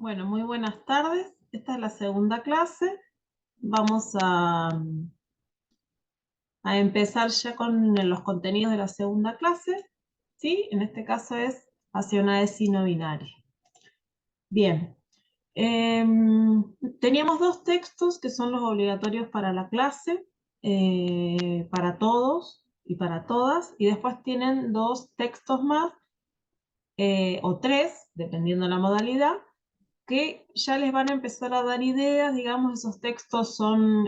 Bueno, muy buenas tardes. Esta es la segunda clase. Vamos a empezar ya con los contenidos de la segunda clase. ¿Sí? En este caso es hacia una ESI no binaria. Bien. Teníamos dos textos que son los obligatorios para la clase, para todos y para todas, y después tienen dos textos más, o tres, dependiendo de la modalidad, que ya les van a empezar a dar ideas. Digamos, esos textos son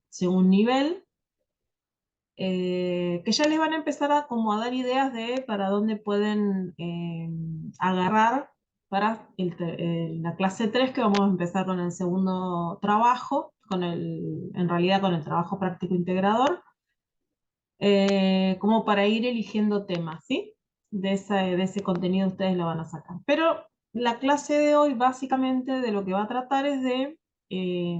según nivel, que ya les van a empezar a, como a dar ideas de para dónde pueden agarrar para la clase 3, que vamos a empezar con el segundo trabajo, en realidad con el trabajo práctico integrador, como para ir eligiendo temas, ¿sí? De ese contenido ustedes lo van a sacar. Pero la clase de hoy básicamente de lo que va a tratar es eh,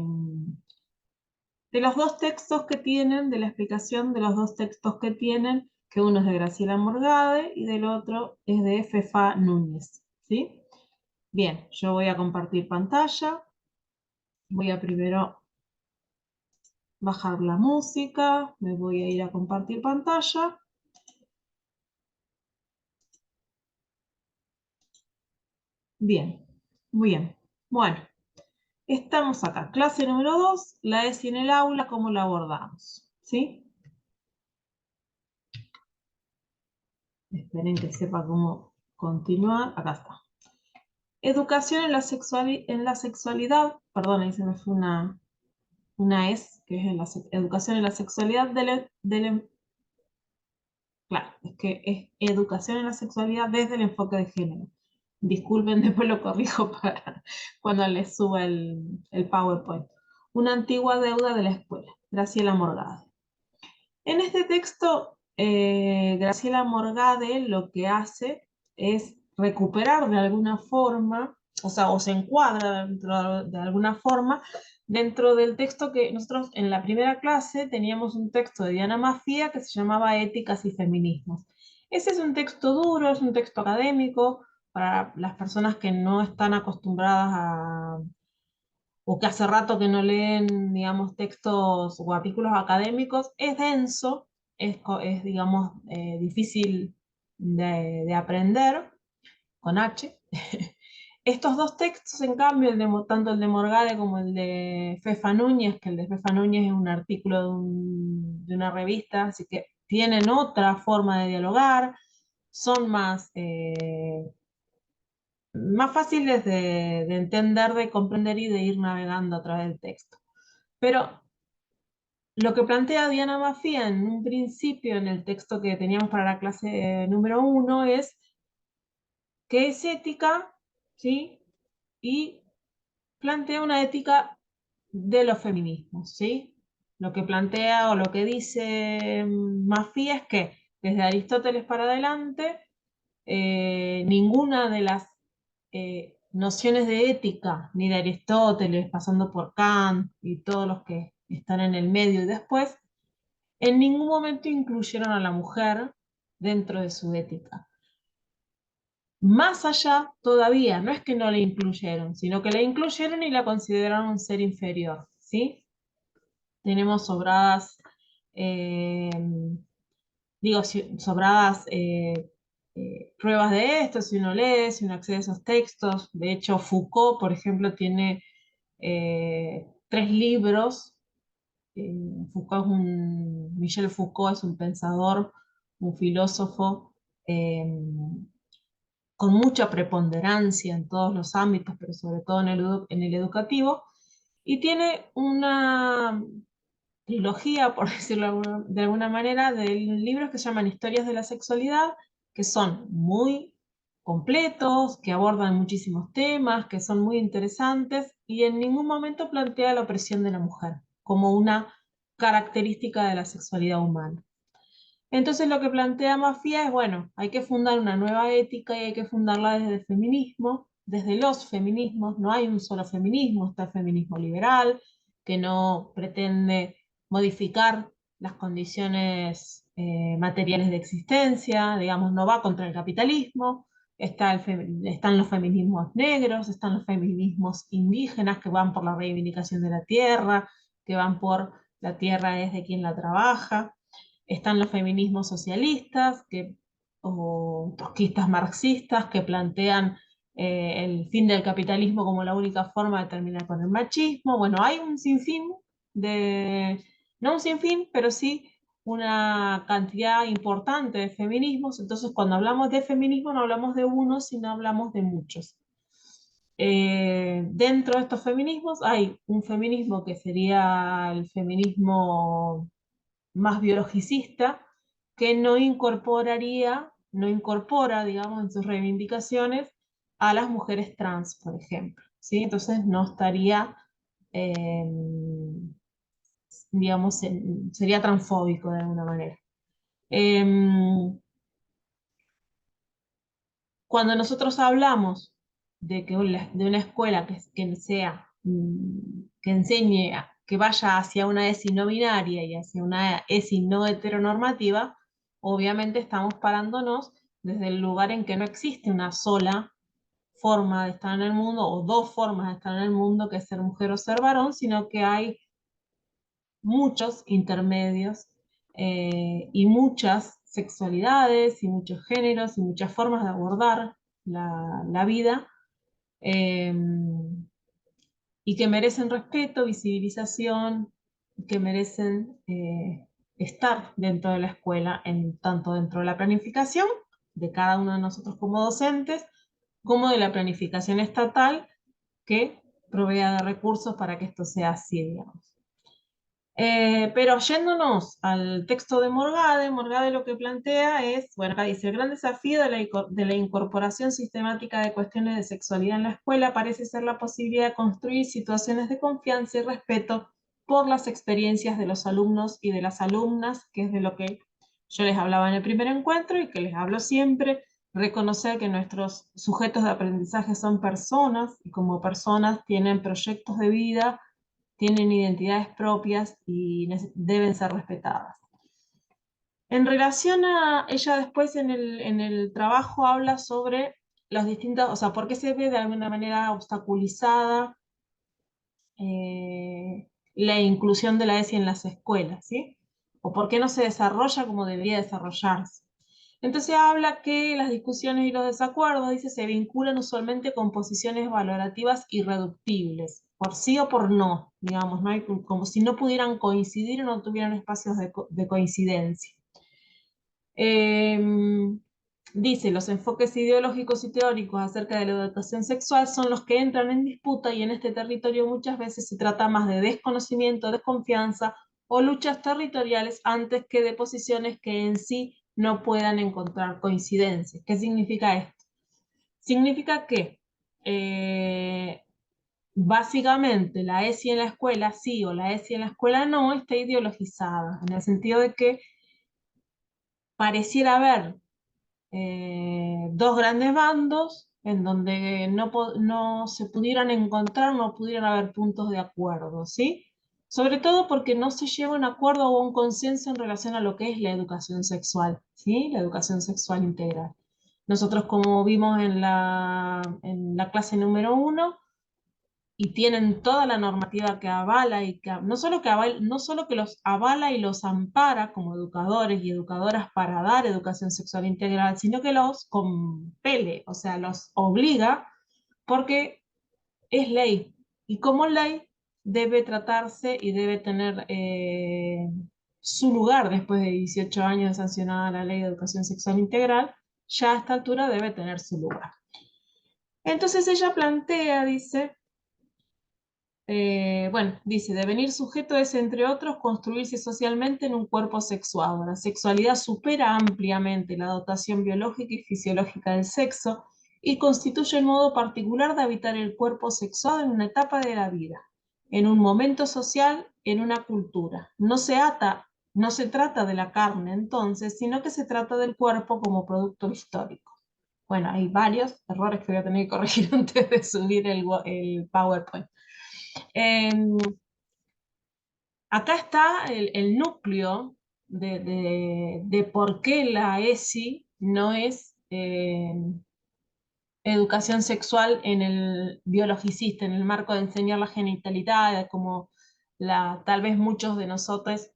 de los dos textos que tienen, de la explicación de los dos textos que tienen, que uno es de Graciela Morgade y del otro es de Fefa Núñez, ¿sí? Bien, yo voy a compartir pantalla. Voy a primero bajar la música, me voy a ir a compartir pantalla. Bien, muy bien. Bueno, estamos acá. Clase número 2, la ESI en el aula, ¿cómo la abordamos? ¿Sí? Esperen que sepa cómo continuar. Acá está. Educación en la sexualidad, perdón, ahí se me fue una S, que es educación en la sexualidad claro, es que es educación en la sexualidad desde el enfoque de género. Disculpen, después lo corrijo para cuando les suba el PowerPoint. Una antigua deuda de la escuela, Graciela Morgade. En este texto, Graciela Morgade lo que hace es recuperar de alguna forma, o sea, o se encuadra de alguna forma dentro del texto que nosotros en la primera clase teníamos un texto de Diana Mafía que se llamaba Éticas y Feminismos. Ese es un texto duro, es un texto académico para las personas que no están acostumbradas o que hace rato que no leen, digamos, textos o artículos académicos. Es denso, digamos, difícil de aprender, con H. Estos dos textos, en cambio, tanto el de Morgade como el de Fefa Núñez, que el de Fefa Núñez es un artículo de una revista, así que tienen otra forma de dialogar, son más fáciles de entender, de comprender y de ir navegando a través del texto. Pero lo que plantea Diana Mafía en un principio, en el texto que teníamos para la clase número 1, es que es ética, ¿sí? Y plantea una ética de los feminismos, ¿sí? Lo que plantea o lo que dice Mafía es que desde Aristóteles para adelante, ninguna de las nociones de ética, ni de Aristóteles, pasando por Kant y todos los que están en el medio y después, en ningún momento incluyeron a la mujer dentro de su ética. Más allá todavía, no es que no la incluyeron, sino que la incluyeron y la consideraron un ser inferior, ¿sí? Tenemos sobradas, eh, sobradas pruebas de esto, si uno lee, si uno accede a esos textos. De hecho, Foucault, por ejemplo, tiene 3 libros. Michel Foucault es un pensador, un filósofo con mucha preponderancia en todos los ámbitos, pero sobre todo en el educativo, y tiene una trilogía, por decirlo de alguna manera, de libros que se llaman Historias de la Sexualidad, que son muy completos, que abordan muchísimos temas, que son muy interesantes, y en ningún momento plantea la opresión de la mujer como una característica de la sexualidad humana. Entonces lo que plantea Mafia es, bueno, hay que fundar una nueva ética y hay que fundarla desde el feminismo, desde los feminismos. No hay un solo feminismo, está el feminismo liberal, que no pretende modificar las condiciones materiales de existencia, digamos, no va contra el capitalismo, están los feminismos negros, están los feminismos indígenas que van por la reivindicación de la tierra, que van por la tierra es de quien la trabaja. Están los feminismos socialistas o trotskistas marxistas que plantean el fin del capitalismo como la única forma de terminar con el machismo. Bueno, hay un sinfín no un sinfín, pero sí una cantidad importante de feminismos. Entonces, cuando hablamos de feminismo, no hablamos de uno, sino hablamos de muchos. Dentro de estos feminismos hay un feminismo que sería el feminismo más biologicista, que no incorpora, digamos, en sus reivindicaciones a las mujeres trans, por ejemplo, ¿sí? Entonces no estaría, eh, digamos, sería transfóbico de alguna manera. Cuando nosotros hablamos de que de una escuela que sea, que enseñe, que vaya hacia una ESI no binaria y hacia una ESI no heteronormativa, obviamente estamos parándonos desde el lugar en que no existe una sola forma de estar en el mundo o dos formas de estar en el mundo, que es ser mujer o ser varón, sino que hay muchos intermedios y muchas sexualidades y muchos géneros y muchas formas de abordar la vida, eh, y que merecen respeto, visibilización, que merecen estar dentro de la escuela, tanto dentro de la planificación de cada uno de nosotros como docentes, como de la planificación estatal que provea de recursos para que esto sea así, digamos. Pero yéndonos al texto de Morgade lo que plantea es, bueno, acá dice, el gran desafío de la incorporación sistemática de cuestiones de sexualidad en la escuela parece ser la posibilidad de construir situaciones de confianza y respeto por las experiencias de los alumnos y de las alumnas, que es de lo que yo les hablaba en el primer encuentro y que les hablo siempre, reconocer que nuestros sujetos de aprendizaje son personas y como personas tienen proyectos de vida, tienen identidades propias y deben ser respetadas. En relación a ella después en el trabajo habla sobre los distintos, o sea, por qué se ve de alguna manera obstaculizada la inclusión de la ESI en las escuelas, ¿sí? O por qué no se desarrolla como debería desarrollarse. Entonces habla que las discusiones y los desacuerdos, dice, se vinculan usualmente con posiciones valorativas irreductibles, por sí o por no, digamos, ¿no? Hay como si no pudieran coincidir o no tuvieran espacios de coincidencia. Dice, los enfoques ideológicos y teóricos acerca de la educación sexual son los que entran en disputa y en este territorio muchas veces se trata más de desconocimiento, desconfianza o luchas territoriales antes que de posiciones que en sí no puedan encontrar coincidencias. ¿Qué significa esto? Significa que básicamente la ESI en la escuela sí o la ESI en la escuela no está ideologizada, en el sentido de que pareciera haber dos grandes bandos en donde no se pudieran encontrar, no pudieran haber puntos de acuerdo, ¿sí? Sobre todo porque no se lleva un acuerdo o un consenso en relación a lo que es la educación sexual, ¿sí? La educación sexual integral. Nosotros, como vimos en la clase número 1, y tienen toda la normativa que avala y que no solo que los avala y los ampara como educadores y educadoras para dar educación sexual integral, sino que los compele, o sea, los obliga porque es ley. Y como ley debe tratarse y debe tener su lugar después de 18 años de sancionada la ley de educación sexual integral, ya a esta altura debe tener su lugar. Entonces ella plantea, dice, bueno, dice, devenir sujeto es, entre otros, construirse socialmente en un cuerpo sexuado. La sexualidad supera ampliamente la dotación biológica y fisiológica del sexo y constituye el modo particular de habitar el cuerpo sexuado en una etapa de la vida, en un momento social, en una cultura. No se trata de la carne entonces, sino que se trata del cuerpo como producto histórico. Bueno, hay varios errores que voy a tener que corregir antes de subir el PowerPoint. Em, Acá está el núcleo de por qué la ESI no es educación sexual en el biologicista, en el marco de enseñar la genitalidad, como tal vez muchos de nosotros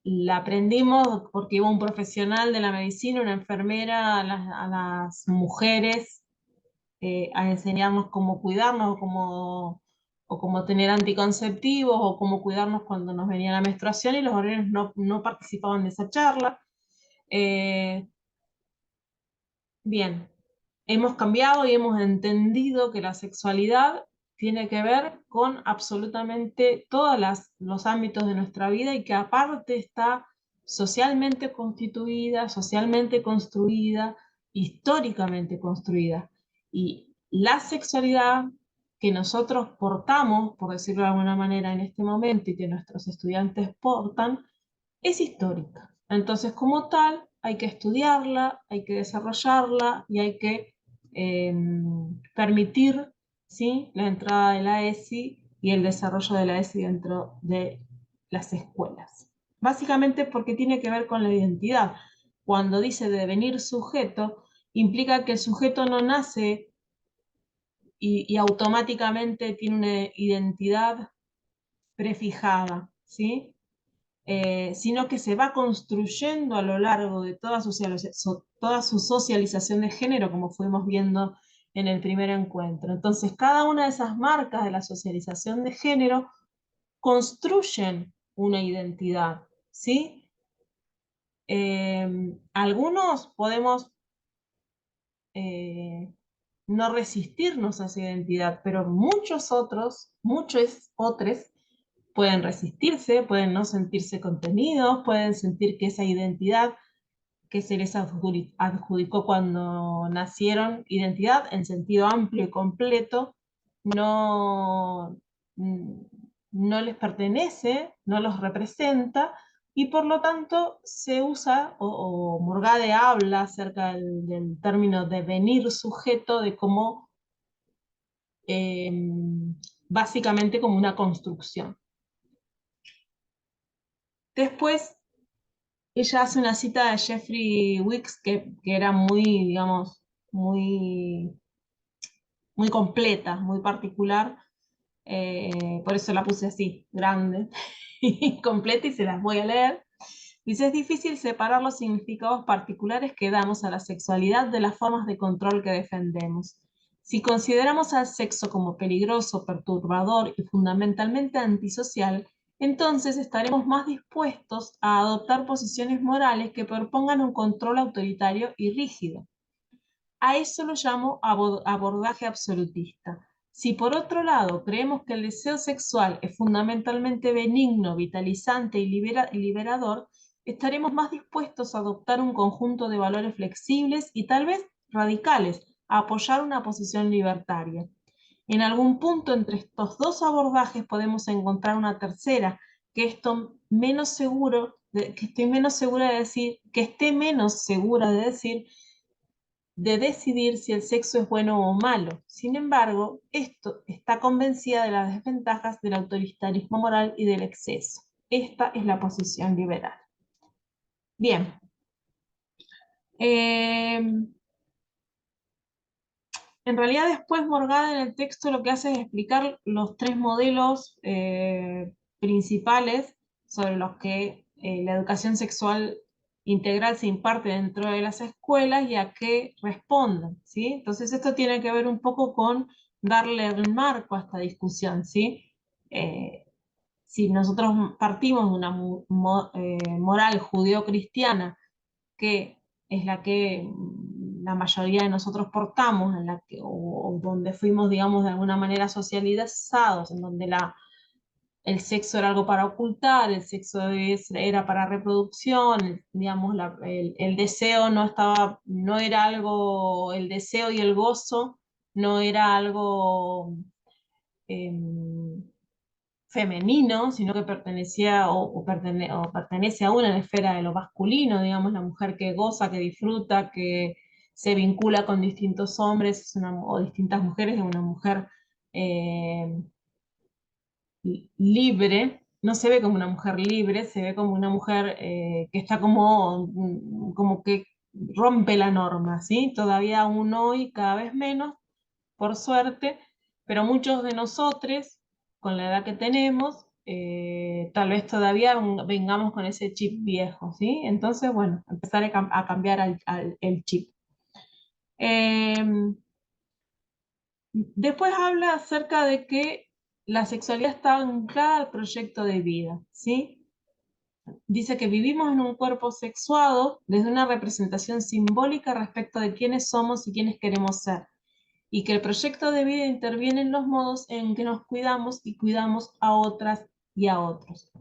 la aprendimos porque iba un profesional de la medicina, una enfermera, a las mujeres a enseñarnos cómo cuidarnos o cómo tener anticonceptivos o cómo cuidarnos cuando nos venía la menstruación y los varones no participaban de esa charla. Eh, Bien, hemos cambiado y hemos entendido que la sexualidad tiene que ver con absolutamente todos los ámbitos de nuestra vida y que aparte está socialmente constituida, socialmente construida, históricamente construida. Y la sexualidad que nosotros portamos, por decirlo de alguna manera en este momento, y que nuestros estudiantes portan, es histórica. Entonces, como tal, hay que estudiarla, hay que desarrollarla y hay que eh, permitir, ¿sí?, la entrada de la ESI y el desarrollo de la ESI dentro de las escuelas. Básicamente porque tiene que ver con la identidad. Cuando dice devenir sujeto, implica que el sujeto no nace y automáticamente tiene una identidad prefijada, ¿sí? Sino que se va construyendo a lo largo de toda su socialización de género, como fuimos viendo en el primer encuentro. Entonces, cada una de esas marcas de la socialización de género construyen una identidad, ¿sí? Algunos podemos eh, no resistirnos a esa identidad, pero muchos otros pueden resistirse, pueden no sentirse contenidos, pueden sentir que esa identidad que se les adjudicó cuando nacieron, identidad en sentido amplio y completo, no, mm, no les pertenece, no los representa, y por lo tanto se usa, o Morgade habla acerca del término devenir sujeto, de cómo básicamente como una construcción. Después ella hace una cita de Jeffrey Wicks que era muy, digamos, muy, muy completa, muy particular, por eso la puse así, grande y completa, y se las voy a leer. Dice: es difícil separar los significados particulares que damos a la sexualidad de las formas de control que defendemos. Si consideramos al sexo como peligroso, perturbador y fundamentalmente antisocial, entonces estaremos más dispuestos a adoptar posiciones morales que propongan un control autoritario y rígido. A eso lo llamo abordaje absolutista. Si por otro lado creemos que el deseo sexual es fundamentalmente benigno, vitalizante y liberador, estaremos más dispuestos a adoptar un conjunto de valores flexibles y tal vez radicales, a apoyar una posición libertaria. En algún punto entre estos dos abordajes podemos encontrar una tercera, que esté menos segura de decir, de decidir si el sexo es bueno o malo. Sin embargo, esto está convencida de las desventajas del autoritarismo moral y del exceso. Esta es la posición liberal. Bien. En realidad después Morgade en el texto lo que hace es explicar los tres modelos principales sobre los que la educación sexual integral se imparte dentro de las escuelas y a qué responden, ¿sí? Entonces esto tiene que ver un poco con darle el marco a esta discusión, ¿sí? Eh, si nosotros partimos de una moral judeocristiana, que es la que la mayoría de nosotros portamos, o donde fuimos, digamos, de alguna manera socializados, en donde el sexo era algo para ocultar, el sexo era para reproducción, digamos, el deseo no era algo, el deseo y el gozo no era algo em, femenino, sino que pertenecía o pertenece a una esfera de lo masculino, digamos, la mujer que goza, que disfruta, que se vincula con distintos hombres o distintas mujeres, es una mujer eh, libre. No se ve como una mujer libre, se ve como una mujer que está como que rompe la norma, ¿sí? Todavía aún hoy, cada vez menos, por suerte, pero muchos de nosotros, con la edad que tenemos, tal vez todavía vengamos con ese chip viejo, ¿sí? Entonces, bueno, empezar a cambiar el chip. Después habla acerca de que la sexualidad está anclada al proyecto de vida, ¿sí? Dice que vivimos en un cuerpo sexuado desde una representación simbólica respecto de quiénes somos y quiénes queremos ser, y que el proyecto de vida interviene en los modos en que nos cuidamos y cuidamos a otras y a otros.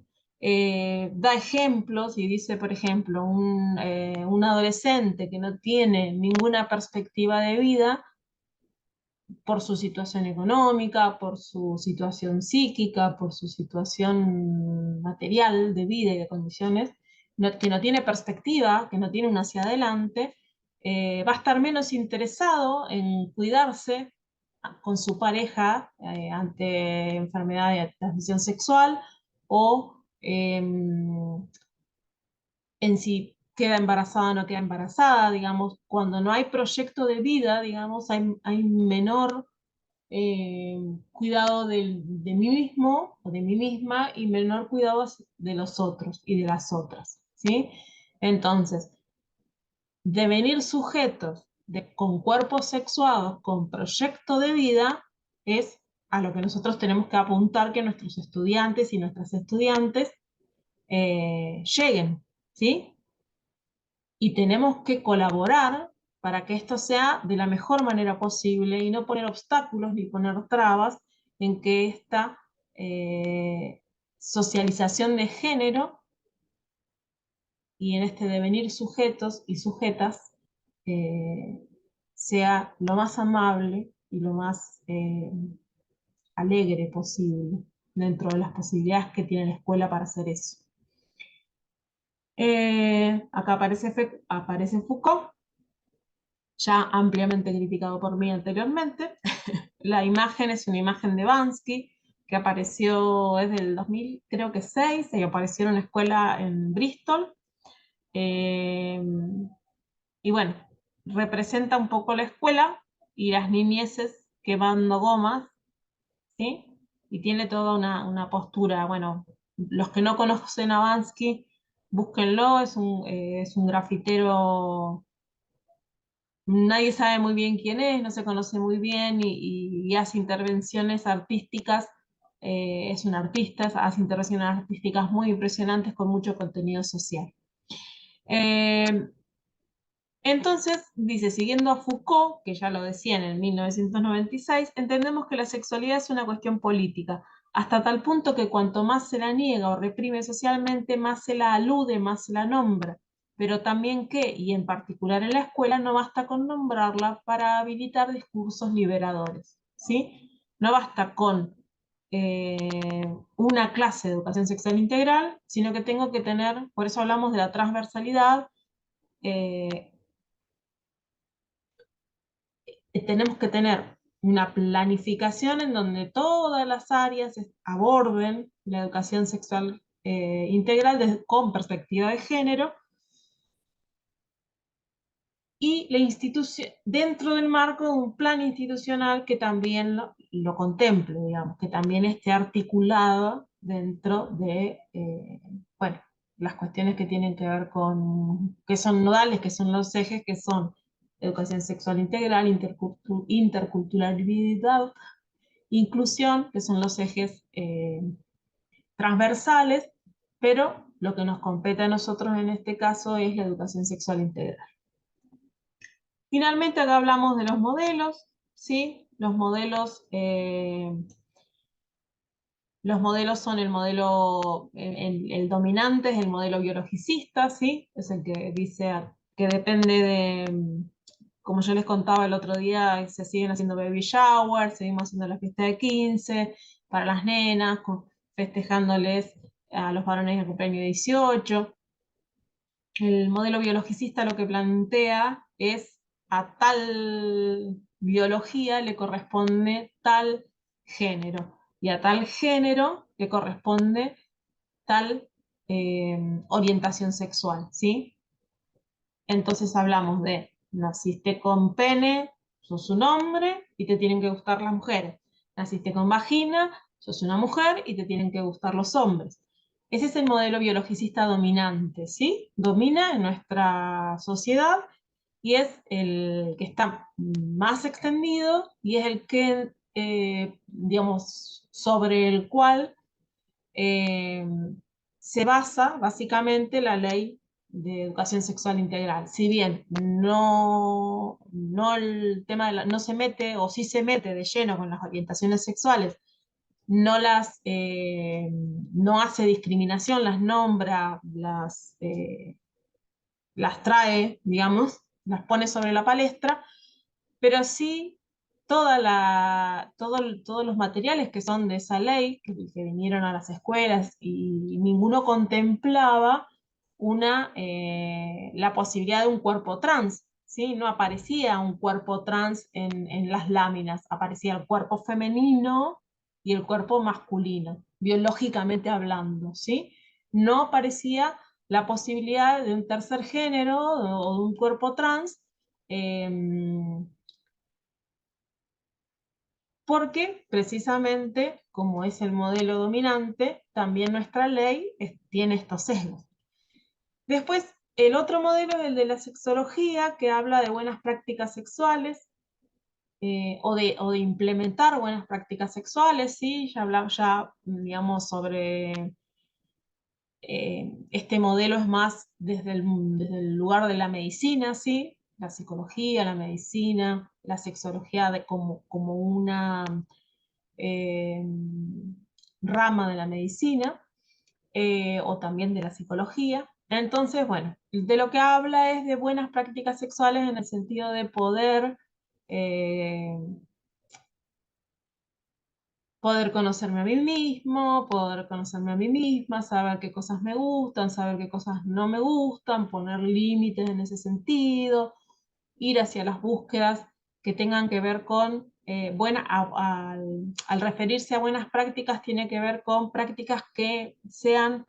Da ejemplos y dice, por ejemplo, un adolescente que no tiene ninguna perspectiva de vida por su situación económica, por su situación psíquica, por su situación material de vida y de condiciones, que no tiene perspectiva, que no tiene un hacia adelante, va a estar menos interesado en cuidarse con su pareja ante enfermedad de transmisión sexual o en si queda embarazada o no queda embarazada, digamos, cuando no hay proyecto de vida, digamos, hay menor cuidado de mí mismo o de mí misma y menor cuidado de los otros y de las otras, ¿sí? Entonces, devenir sujetos con cuerpos sexuados, con proyecto de vida, es a lo que nosotros tenemos que apuntar que nuestros estudiantes y nuestras estudiantes lleguen, ¿sí? Y tenemos que colaborar para que esto sea de la mejor manera posible y no poner obstáculos ni poner trabas en que esta socialización de género y en este devenir sujetos y sujetas eh, sea lo más amable y lo más alegre posible dentro de las posibilidades que tiene la escuela para hacer eso. Acá aparece Foucault, ya ampliamente criticado por mí anteriormente. La imagen es una imagen de Bansky, que apareció desde el 2000, creo que 6, y apareció en una escuela en Bristol. Eh, y bueno, representa un poco la escuela y las niñeces quemando gomas, ¿sí? Y tiene toda una postura, bueno, los que no conocen a Bansky, búsquenlo, es un grafitero. Nadie sabe muy bien quién es, no se conoce muy bien y hace intervenciones artísticas, es un artista, hace intervenciones artísticas muy impresionantes con mucho contenido social. Eh, entonces, dice, siguiendo a Foucault, que ya lo decía en el 1996, entendemos que la sexualidad es una cuestión política, hasta tal punto que cuanto más se la niega o reprime socialmente, más se la alude, más se la nombra, pero también que, y en particular en la escuela, no basta con nombrarla para habilitar discursos liberadores, ¿sí? No basta con una clase de educación sexual integral, sino que tengo que tener, por eso hablamos de la transversalidad, eh, tenemos que tener una planificación en donde todas las áreas aborden la educación sexual integral con perspectiva de género y la institución dentro del marco de un plan institucional que también lo contemple, digamos, que también esté articulado dentro de, bueno, las cuestiones que tienen que ver con, que son nodales, que son los ejes, que son educación sexual integral, interculturalidad, inclusión, que son los ejes transversales, pero lo que nos compete a nosotros en este caso es la educación sexual integral. Finalmente acá hablamos de los modelos, ¿sí? Los modelos son el modelo, el dominante es el modelo biologicista, ¿sí? Es el que dice que depende de, como yo les contaba el otro día, se siguen haciendo baby shower, seguimos haciendo la fiesta de 15 para las nenas, festejándoles a los varones el cumpleaños de 18. El modelo biologicista lo que plantea es a tal biología le corresponde tal género y a tal género le corresponde tal orientación sexual, ¿sí? Entonces hablamos de naciste con pene, sos un hombre, y te tienen que gustar las mujeres. Naciste con vagina, sos una mujer y te tienen que gustar los hombres. Ese es el modelo biologicista dominante, ¿sí? Domina en nuestra sociedad y es el que está más extendido y es el que, digamos, sobre el cual eh, se basa básicamente la ley de educación sexual integral. Si bien no el tema de no se mete o sí se mete de lleno con las orientaciones sexuales, no hace discriminación, las nombra, las trae, digamos, las pone sobre la palestra, pero sí todos los materiales que son de esa ley, que vinieron a las escuelas y ninguno contemplaba la posibilidad de un cuerpo trans, ¿sí? No aparecía un cuerpo trans en las láminas, aparecía el cuerpo femenino y el cuerpo masculino, biológicamente hablando, ¿sí? No aparecía la posibilidad de un tercer género o de un cuerpo trans, eh, porque precisamente como es el modelo dominante, también nuestra ley tiene estos sesgos. Después, el otro modelo es el de la sexología, que habla de buenas prácticas sexuales, o de implementar buenas prácticas sexuales, ¿sí? Ya hablamos, digamos, sobre este modelo es más desde el lugar de la medicina, ¿sí? La psicología, la medicina, la sexología como una eh, rama de la medicina, o también de la psicología. Entonces, bueno, de lo que habla es de buenas prácticas sexuales en el sentido de eh, poder conocerme a mí mismo, poder conocerme a mí misma, saber qué cosas me gustan, saber qué cosas no me gustan, poner límites en ese sentido, ir hacia las búsquedas que tengan que ver con, al referirse a buenas prácticas, tiene que ver con prácticas que sean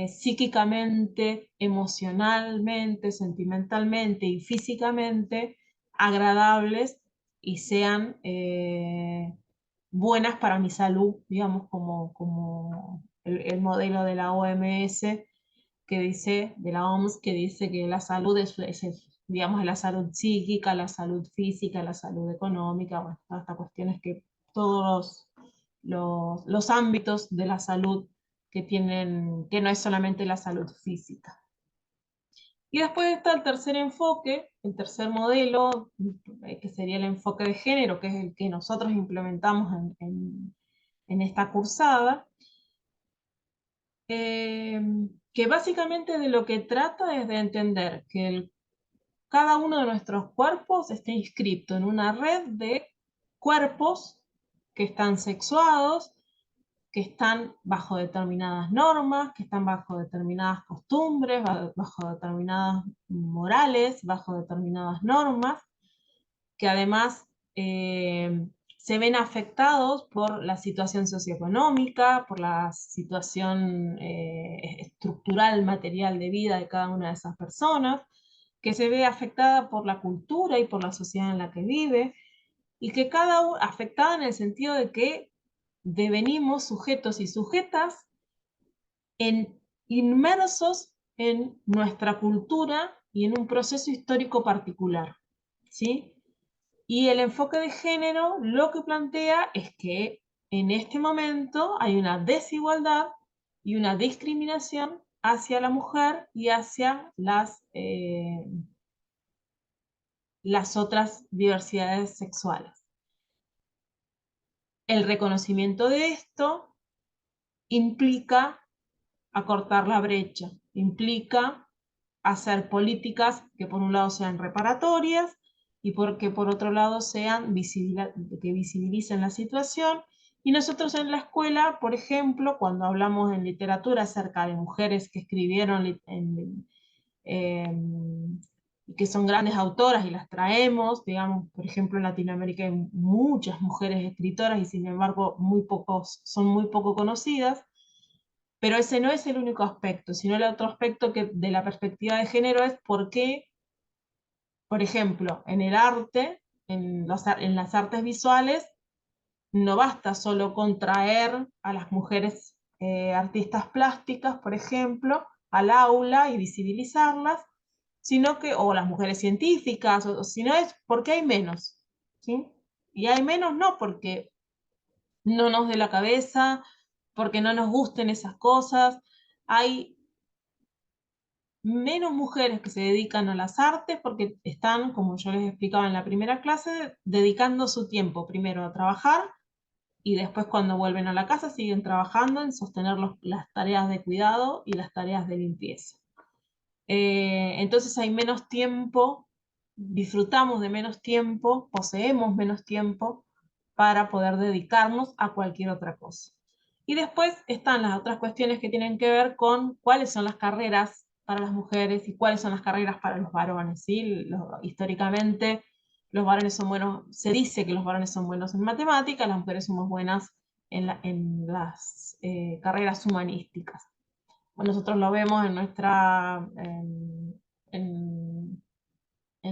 psíquicamente, emocionalmente, sentimentalmente y físicamente agradables y sean buenas para mi salud, digamos, como el modelo de la OMS que dice, de la OMS, que dice que la salud digamos, la salud psíquica, la salud física, la salud económica, bueno, todas estas cuestiones que todos los ámbitos de la salud que tienen, que no es solamente la salud física. Y después está el tercer enfoque, el tercer modelo, que sería el enfoque de género, que es el que nosotros implementamos en esta cursada, que básicamente de lo que trata es de entender que cada uno de nuestros cuerpos está inscrito en una red de cuerpos que están sexuados, que están bajo determinadas normas, que están bajo determinadas costumbres, bajo determinadas morales, bajo determinadas normas, que además se ven afectados por la situación socioeconómica, por la situación estructural, material de vida de cada una de esas personas, que se ve afectada por la cultura y por la sociedad en la que vive, y que cada uno, afectada en el sentido de que devenimos sujetos y sujetas inmersos en nuestra cultura y en un proceso histórico particular, ¿sí? Y el enfoque de género lo que plantea es que en este momento hay una desigualdad y una discriminación hacia la mujer y hacia las otras diversidades sexuales. El reconocimiento de esto implica acortar la brecha, implica hacer políticas que por un lado sean reparatorias y porque por otro lado que visibilicen la situación. Y nosotros en la escuela, por ejemplo, cuando hablamos en literatura acerca de mujeres que escribieron que son grandes autoras y las traemos, digamos, por ejemplo, en Latinoamérica hay muchas mujeres escritoras y sin embargo son muy poco conocidas, pero ese no es el único aspecto, sino el otro aspecto que de la perspectiva de género es por qué, por ejemplo, en el arte en las artes visuales no basta solo con traer a las mujeres artistas plásticas, por ejemplo, al aula y visibilizarlas, sino que, o las mujeres científicas, sino es porque hay menos, ¿sí? Y hay menos no porque no nos dé la cabeza, porque no nos gusten esas cosas, hay menos mujeres que se dedican a las artes porque están, como yo les explicaba en la primera clase, dedicando su tiempo primero a trabajar y después cuando vuelven a la casa siguen trabajando en sostener las tareas de cuidado y las tareas de limpieza. Entonces hay menos tiempo, disfrutamos de menos tiempo, poseemos menos tiempo para poder dedicarnos a cualquier otra cosa. Y después están las otras cuestiones que tienen que ver con cuáles son las carreras para las mujeres y cuáles son las carreras para los varones, ¿sí? Históricamente los varones son buenos, se dice que los varones son buenos en matemáticas, las mujeres somos buenas en las carreras humanísticas. Nosotros lo vemos en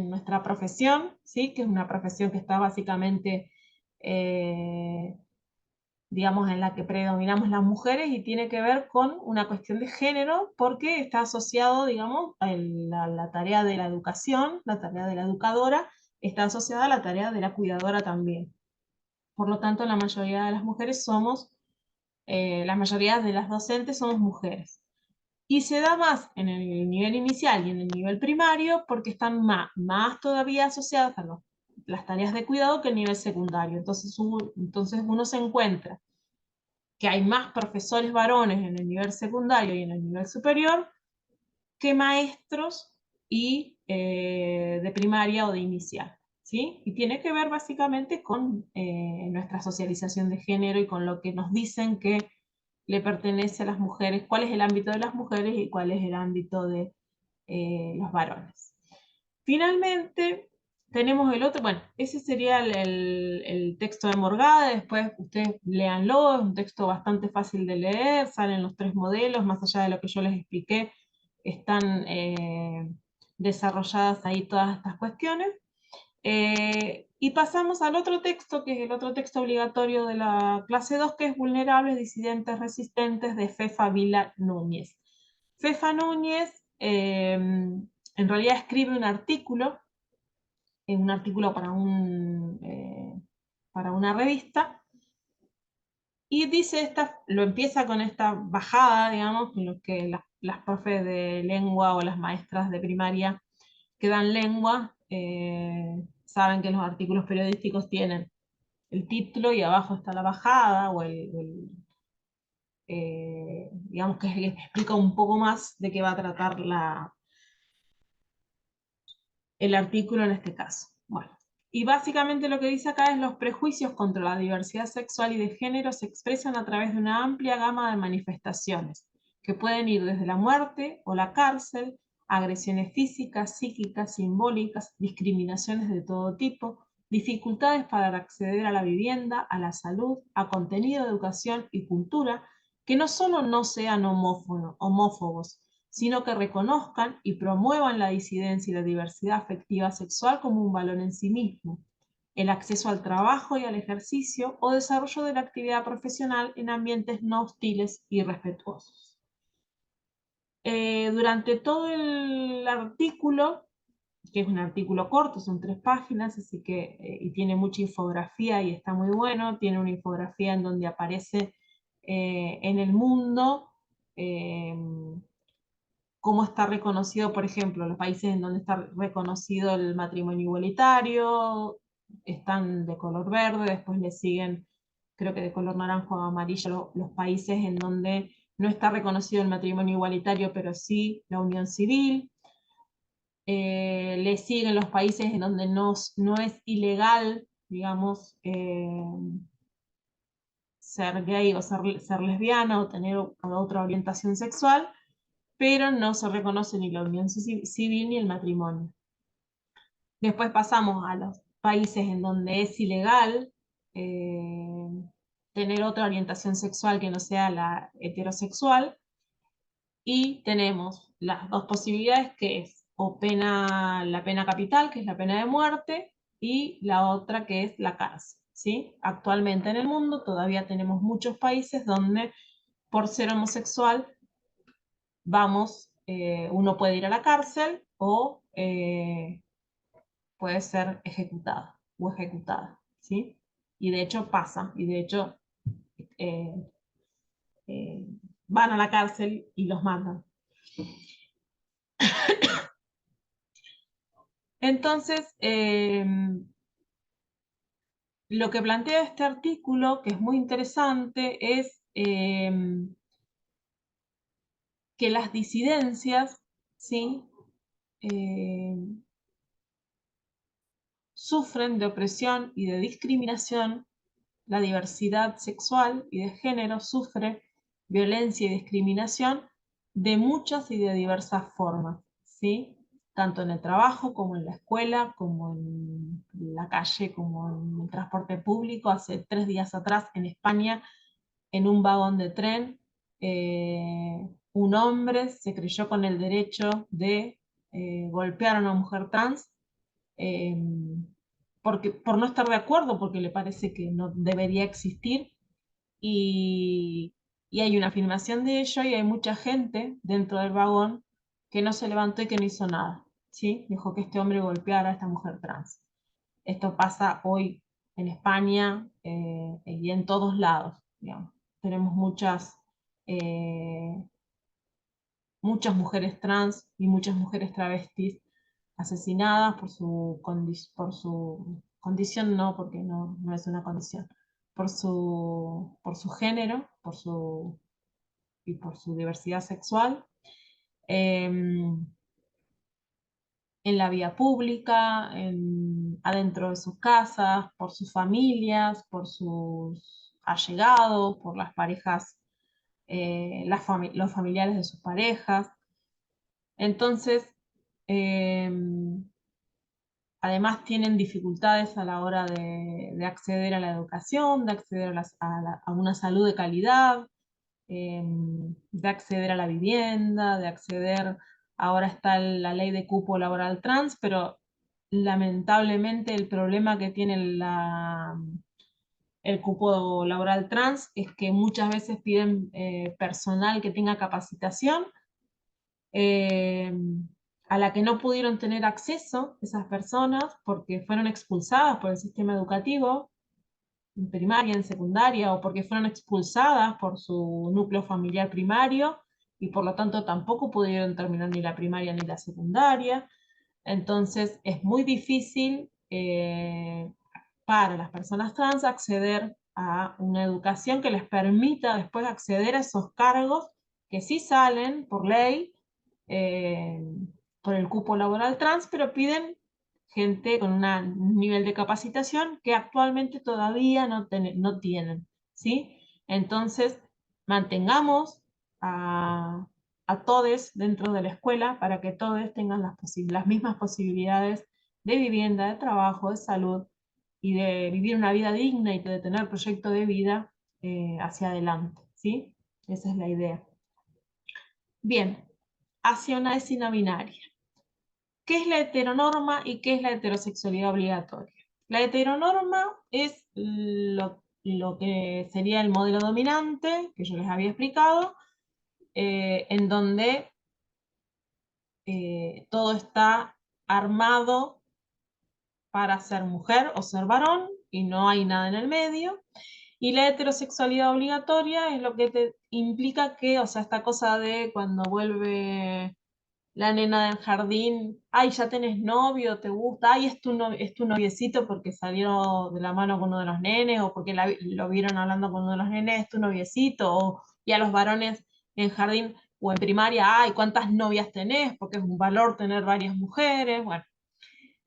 nuestra profesión, ¿sí? Que es una profesión que está básicamente, digamos, en la que predominamos las mujeres y tiene que ver con una cuestión de género porque está asociado, digamos, a la tarea de la educación, la tarea de la educadora, está asociada a la tarea de la cuidadora también. Por lo tanto, la mayoría de las mujeres somos, la mayoría de las docentes somos mujeres. Y se da más en el nivel inicial y en el nivel primario porque están más todavía asociadas a las tareas de cuidado que el nivel secundario. Entonces uno se encuentra que hay más profesores varones en el nivel secundario y en el nivel superior que maestros y de primaria o de inicial, ¿sí? Y tiene que ver básicamente con nuestra socialización de género y con lo que nos dicen que le pertenece a las mujeres, cuál es el ámbito de las mujeres y cuál es el ámbito de los varones. Finalmente, tenemos el otro, bueno, ese sería el texto de Morgade, después ustedes léanlo, es un texto bastante fácil de leer, salen los 3 modelos, más allá de lo que yo les expliqué, están desarrolladas ahí todas estas cuestiones. Y pasamos al otro texto, que es el otro texto obligatorio de la clase 2, que es Vulnerables, Disidentes, Resistentes, de Fefa Vila Núñez. Fefa Núñez en realidad escribe un artículo para una revista, y dice lo empieza con esta bajada, digamos, en lo que las profes de lengua o las maestras de primaria que dan lengua saben que los artículos periodísticos tienen el título y abajo está la bajada o digamos que explica un poco más de qué va a tratar el artículo en este caso. Bueno, y básicamente lo que dice acá es: los prejuicios contra la diversidad sexual y de género se expresan a través de una amplia gama de manifestaciones, que pueden ir desde la muerte o la cárcel, agresiones físicas, psíquicas, simbólicas, discriminaciones de todo tipo, dificultades para acceder a la vivienda, a la salud, a contenido de educación y cultura, que no solo no sean homófobos, sino que reconozcan y promuevan la disidencia y la diversidad afectiva sexual como un valor en sí mismo, el acceso al trabajo y al ejercicio o desarrollo de la actividad profesional en ambientes no hostiles y respetuosos. Durante todo el artículo, que es un artículo corto, son 3 páginas, así que, y tiene mucha infografía y está muy bueno, tiene una infografía en donde aparece en el mundo cómo está reconocido, por ejemplo, los países en donde está reconocido el matrimonio igualitario, están de color verde, después le siguen, creo que de color naranjo o amarillo, los países en donde no está reconocido el matrimonio igualitario, pero sí la unión civil. Le siguen los países en donde no es ilegal, digamos, ser gay o ser lesbiana o tener otra orientación sexual, pero no se reconoce ni la unión civil ni el matrimonio. Después pasamos a los países en donde es ilegal eh, tener otra orientación sexual que no sea la heterosexual, y tenemos las 2 posibilidades, que es o la pena capital, que es la pena de muerte, y la otra que es la cárcel, ¿sí? Actualmente en el mundo todavía tenemos muchos países donde por ser homosexual uno puede ir a la cárcel o puede ser ejecutado o ejecutada, ¿sí? Y de hecho pasa, y de hecho eh, eh, van a la cárcel y los matan. Entonces, lo que plantea este artículo, que es muy interesante, es que las disidencias, ¿sí? Eh, sufren de opresión y de discriminación. La diversidad sexual y de género sufre violencia y discriminación de muchas y de diversas formas, ¿sí? Tanto en el trabajo como en la escuela, como en la calle, como en el transporte público. Hace 3 días atrás en España, en un vagón de tren, un hombre se creyó con el derecho de golpear a una mujer trans eh, por no estar de acuerdo, porque le parece que no debería existir, y, y hay una filmación de ello y hay mucha gente dentro del vagón que no se levantó y que no hizo nada, ¿sí? Dejó que este hombre golpeara a esta mujer trans. Esto pasa hoy en España y en todos lados, digamos. Tenemos eh, muchas mujeres trans y muchas mujeres travestis asesinadas por su condición, no, porque no es una condición, por su género, y por su diversidad sexual, en la vía pública, adentro de sus casas, por sus familias, por sus allegados, por las parejas, los familiares de sus parejas. Entonces, eh, además tienen dificultades a la hora de acceder a la educación, de acceder a una salud de calidad, de acceder a la vivienda, de acceder, ahora está la ley de cupo laboral trans, pero lamentablemente el problema que tiene el cupo laboral trans es que muchas veces piden personal que tenga capacitación, eh, a la que no pudieron tener acceso esas personas porque fueron expulsadas por el sistema educativo, en primaria, en secundaria, o porque fueron expulsadas por su núcleo familiar primario y por lo tanto tampoco pudieron terminar ni la primaria ni la secundaria. Entonces es muy difícil para las personas trans acceder a una educación que les permita después acceder a esos cargos que sí salen por ley, eh, por el cupo laboral trans, pero piden gente con un nivel de capacitación que actualmente todavía no tienen, ¿sí? Entonces, mantengamos a, a todos dentro de la escuela para que todos tengan las mismas posibilidades de vivienda, de trabajo, de salud y de vivir una vida digna y de tener proyecto de vida hacia adelante, ¿sí? Esa es la idea. Bien, hacia una vecina binaria. ¿Qué es la heteronorma y qué es la heterosexualidad obligatoria? La heteronorma es lo que sería el modelo dominante, que yo les había explicado, en donde todo está armado para ser mujer o ser varón y no hay nada en el medio. Y la heterosexualidad obligatoria es lo que te implica que, o sea, esta cosa de cuando vuelve la nena del jardín, ay, ya tenés novio, te gusta, ay, es tu noviecito porque salió de la mano con uno de los nenes, o porque lo vieron hablando con uno de los nenes, es tu noviecito, y a los varones en jardín o en primaria, ay, ¿cuántas novias tenés? Porque es un valor tener varias mujeres, bueno,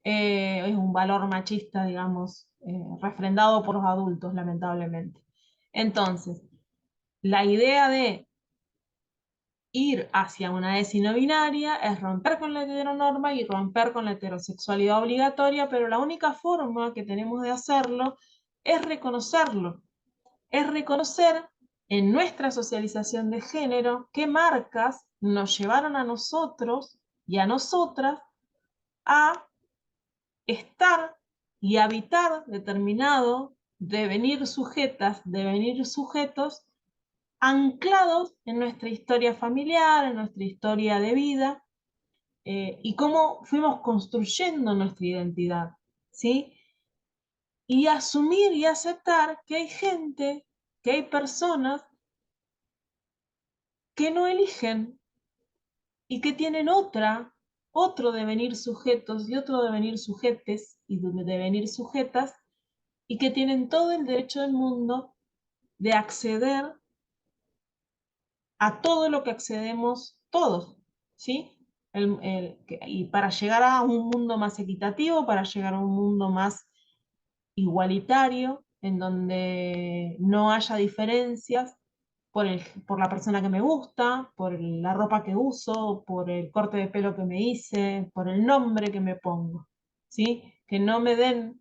es un valor machista, digamos, refrendado por los adultos, lamentablemente. Entonces, la idea de ir hacia una ESI no binaria es romper con la heteronorma y romper con la heterosexualidad obligatoria, pero la única forma que tenemos de hacerlo es reconocerlo, es reconocer en nuestra socialización de género qué marcas nos llevaron a nosotros y a nosotras a estar y habitar determinado devenir sujetas, devenir sujetos anclados en nuestra historia familiar, en nuestra historia de vida, y cómo fuimos construyendo nuestra identidad, ¿sí? Y asumir y aceptar que hay gente, que hay personas que no eligen y que tienen otro devenir sujetos y otro devenir sujetes y devenir sujetas, y que tienen todo el derecho del mundo de acceder a todo lo que accedemos todos, ¿sí? Y para llegar a un mundo más equitativo, para llegar a un mundo más igualitario, en donde no haya diferencias por la persona que me gusta, por la ropa que uso, por el corte de pelo que me hice, por el nombre que me pongo, ¿sí? Que no me den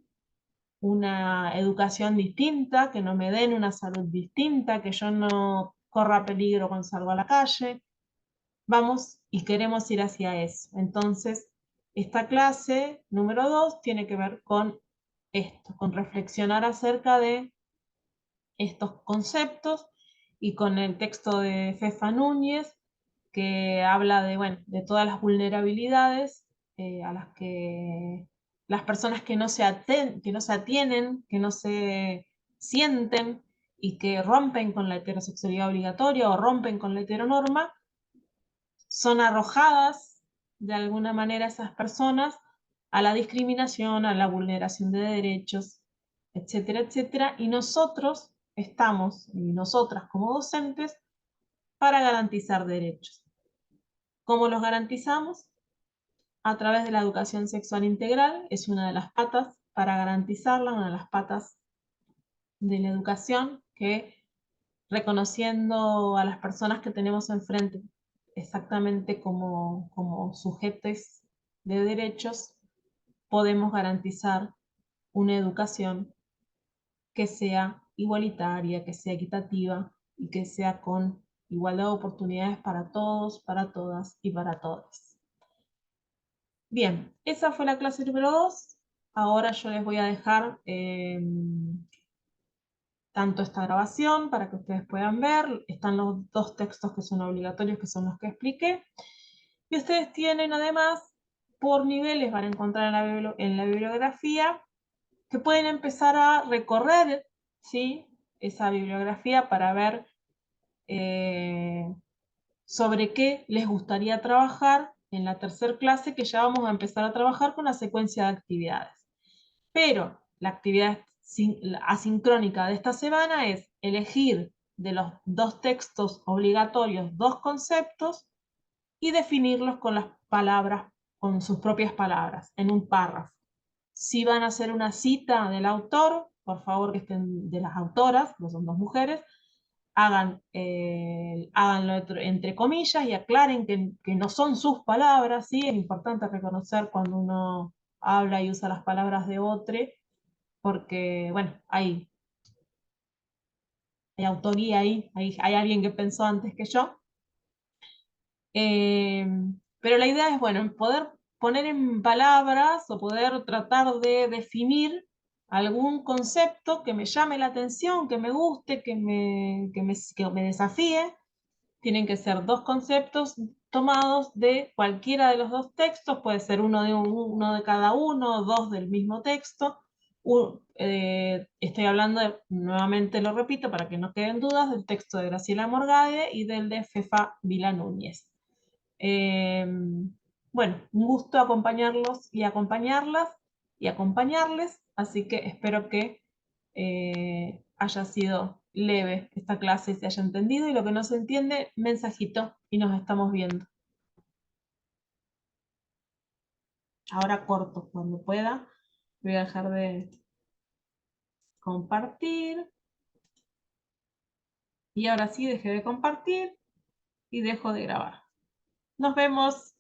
una educación distinta, que no me den una salud distinta, que yo no corra peligro cuando salgo a la calle. Vamos y queremos ir hacia eso. Entonces, esta clase número 2 tiene que ver con esto, con reflexionar acerca de estos conceptos, y con el texto de Fefa Núñez, que habla de, bueno, de todas las vulnerabilidades a las que las personas que no se atienen, que no se sienten y que rompen con la heterosexualidad obligatoria o rompen con la heteronorma, son arrojadas de alguna manera esas personas a la discriminación, a la vulneración de derechos, etcétera, etcétera, y nosotros estamos, y nosotras como docentes, para garantizar derechos. ¿Cómo los garantizamos? A través de la educación sexual integral, es una de las patas para garantizarla, una de las patas de la educación, que reconociendo a las personas que tenemos enfrente exactamente como sujetos de derechos, podemos garantizar una educación que sea igualitaria, que sea equitativa y que sea con igualdad de oportunidades para todos, para todas y para todos. Bien, esa fue la clase número 2. Ahora yo les voy a dejar tanto esta grabación para que ustedes puedan ver. Están los dos textos que son obligatorios, que son los que expliqué. Y ustedes tienen además, por niveles, van a encontrar en la bibliografía, que pueden empezar a recorrer, ¿sí?, esa bibliografía para ver sobre qué les gustaría trabajar en la tercera clase, que ya vamos a empezar a trabajar con la secuencia de actividades. Pero la actividad asincrónica de esta semana es elegir de los dos textos obligatorios dos conceptos y definirlos con las palabras, con sus propias palabras, en un párrafo. Si van a hacer una cita del autor, por favor que estén de las autoras, no son dos mujeres, háganlo entre comillas y aclaren que no son sus palabras, ¿sí? Es importante reconocer cuando uno habla y usa las palabras de otro, porque, bueno, hay autoría ahí, hay alguien que pensó antes que yo. Pero la idea es, bueno, poder poner en palabras o poder tratar de definir algún concepto que me llame la atención, que me guste, que me desafíe. Tienen que ser dos conceptos tomados de cualquiera de los dos textos, puede ser uno de cada uno, dos del mismo texto. Estoy hablando, nuevamente lo repito para que no queden dudas, del texto de Graciela Morgade y del de Fefa Vila Núñez. Bueno, un gusto acompañarlos y acompañarlas y acompañarles, así que espero que haya sido leve esta clase, se haya entendido, y lo que no se entiende, mensajito y nos estamos viendo. Ahora corto, cuando pueda, voy a dejar de compartir, y ahora sí dejé de compartir y dejo de grabar. Nos vemos.